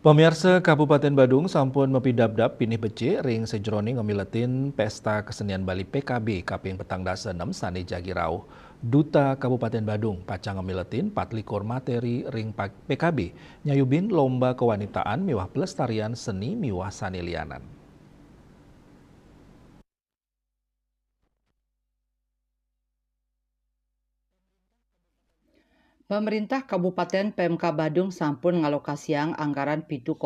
Pemirsa Kabupaten Badung sampun mepidabdab pinih bece ring sejroning ngemiletin Pesta Kesenian Bali PKB kaping petang dasa 6 sani jagirau. Duta Kabupaten Badung pacang ngemiletin 24 materi ring PKB nyayubin lomba kewanitaan miwah pelestarian seni miwah sani lianan. Pemerintah Kabupaten PMK Badung sampun ngalokasiang anggaran 7,7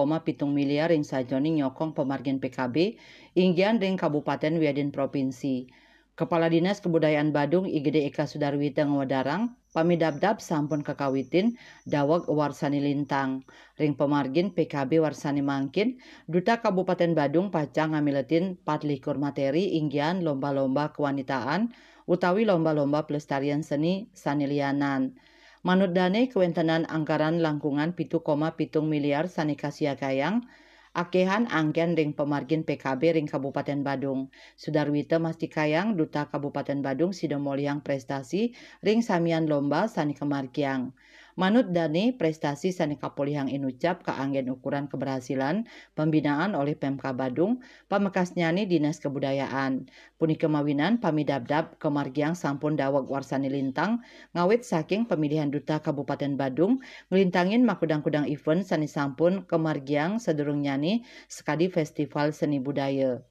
miliar ring sajroning nyokong pemargin PKB inggian ring Kabupaten Wiadin Provinsi. Kepala Dinas Kebudayaan Badung IGD Eka Sudarwita ngawadarang pamidabdab sampun kekawitin dawag warsani lintang ring pemargin PKB warsani mangkin Duta Kabupaten Badung pacang ngamiletin 24 materi inggian lomba-lomba kewanitaan utawi lomba-lomba pelestarian seni sanilianan. Manut dane kewentenan anggaran langkungan 7,7 miliar sanika siagayang, akehan angken ring pemargin PKB ring Kabupaten Badung. Sudarwita Mastikayang Duta Kabupaten Badung sidomoliang prestasi ring samian lomba sani kemargiang. Manut dane prestasi sani kapolihang inucap kaanggen ukuran keberhasilan pembinaan oleh Pemka Badung, pamekas nyani Dinas Kebudayaan. Puni kemawinan pamidabdab kemargiang sampun dawag warsani lintang ngawit saking pemilihan Duta Kabupaten Badung ngelintangin makudang-kudang event sani sampun kemargiang sedurung nyani sekadi festival seni budaya.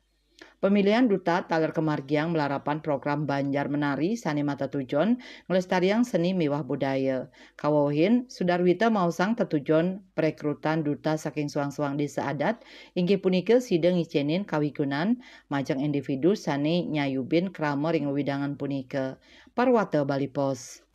Pemilihan Duta Taler Kemargiang melarapan program Banjar Menari Sani Mata Tujon ngelestariang seni miwah budaya. Kawohin Sudarwita mausang tetujon perekrutan Duta saking suang-suang desa adat inggih punika sideng ngicenin kawikunan majang individu sani nyayubin kramer ing widangan punika. Parwata Bali Pos.